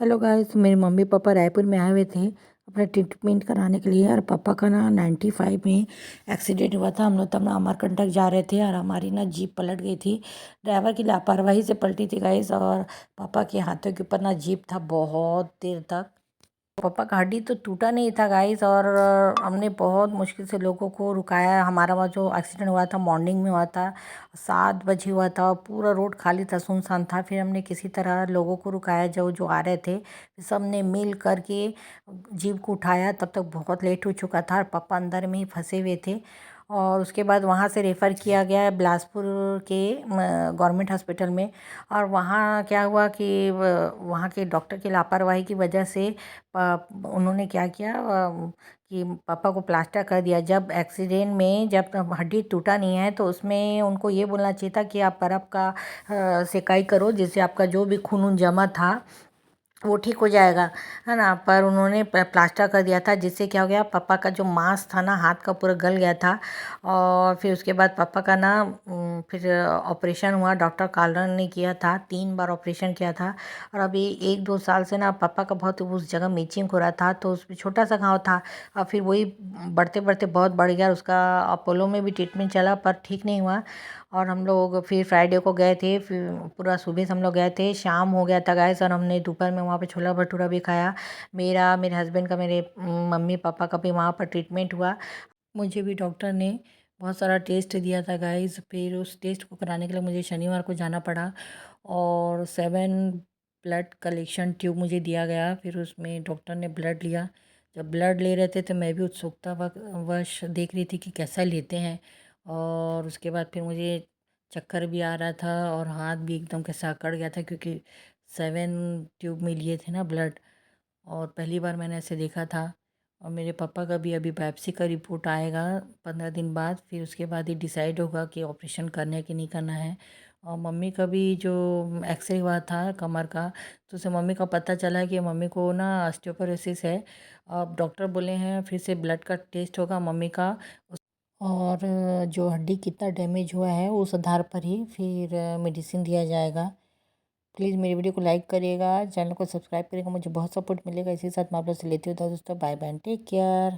Hello guys, मेरे mummy papa Raipur में आए हुए थे अपना ट्रीटमेंट कराने के लिए। और पापा का ना 95 में एक्सीडेंट हुआ था। हम लोग तब ना अमरकंटक जा रहे थे और हमारी ना जीप पलट गई थी। ड्राइवर की लापरवाही से पलटी थी गाइस। और पापा के हाथों के ऊपर ना जीप था बहुत देर तक। पापा का हड्डी तो टूटा नहीं था गाइस। और हमने बहुत मुश्किल से लोगों को रुकाया। हमारा वहाँ जो एक्सीडेंट हुआ था मॉर्निंग में हुआ था, 7 बजे हुआ था और पूरा रोड खाली था, सुनसान था। फिर हमने किसी तरह लोगों को रुकाया जो जो आ रहे थे। सब ने मिल करके जीप को उठाया। तब तक बहुत लेट हो चुका था और पापा अंदर में ही फंसे हुए थे। और उसके बाद वहाँ से रेफ़र किया गया बिलासपुर के गवर्नमेंट हॉस्पिटल में। और वहाँ क्या हुआ कि वहाँ के डॉक्टर की लापरवाही की वजह से उन्होंने क्या किया कि पापा को प्लास्टर कर दिया। जब एक्सीडेंट में जब हड्डी टूटा नहीं है तो उसमें उनको ये बोलना चाहिए था कि आप बर्फ़ का सेकाई करो, जिससे आपका जो भी खून वून जमा था वो ठीक हो जाएगा, है ना। पर उन्होंने प्लास्टर कर दिया था, जिससे क्या हो गया, पापा का जो मांस था ना हाथ का पूरा गल गया था। और फिर उसके बाद पापा का ना फिर ऑपरेशन हुआ। डॉक्टर कालरन ने किया था, 3 बार ऑपरेशन किया था। और अभी 1-2 साल से ना पापा का बहुत उस जगह मीचिंग हो रहा था, तो उसमें छोटा सा घाव था। और फिर वही बढ़ते बढ़ते बहुत बढ़ गया। उसका अपोलो में भी ट्रीटमेंट चला पर ठीक नहीं हुआ। और हम लोग फिर फ्राइडे को गए थे। फिर पूरा सुबह से हम लोग गए थे, शाम हो गया था गाइस। और हमने दोपहर में वहाँ पे छोला भटूरा भी खाया। मेरे हस्बैंड का, मेरे मम्मी पापा का भी वहाँ पर ट्रीटमेंट हुआ। मुझे भी डॉक्टर ने बहुत सारा टेस्ट दिया था गाइस। फिर उस टेस्ट को कराने के लिए मुझे शनिवार को जाना पड़ा। और 7 ब्लड कलेक्शन ट्यूब मुझे दिया गया। फिर उसमें डॉक्टर ने ब्लड लिया। जब ब्लड ले रहे थे तो मैं भी उत्सुकता वश देख रही थी कि कैसा लेते हैं। और उसके बाद फिर मुझे चक्कर भी आ रहा था और हाथ भी एकदम कैसा अकड़ गया था, क्योंकि 7 ट्यूब में लिए थे ना ब्लड। और पहली बार मैंने ऐसे देखा था। और मेरे पापा का भी अभी बायोप्सी का रिपोर्ट आएगा 15 दिन बाद। फिर उसके बाद ही डिसाइड होगा कि ऑपरेशन करना है कि नहीं करना है। और मम्मी का भी जो एक्सरे हुआ था कमर का, तो उससे मम्मी का पता चला है कि मम्मी को ना ऑस्टियोपोरोसिस है। अब डॉक्टर बोले हैं फिर से ब्लड का टेस्ट होगा मम्मी का। और जो हड्डी कितना डैमेज हुआ है उस आधार पर ही फिर मेडिसिन दिया जाएगा। प्लीज़ मेरी वीडियो को लाइक करिएगा, चैनल को सब्सक्राइब करिएगा, मुझे बहुत सपोर्ट मिलेगा। इसी के साथ मैं आप लोग से लेती हूँ दोस्तों, बाय बाय, टेक केयर।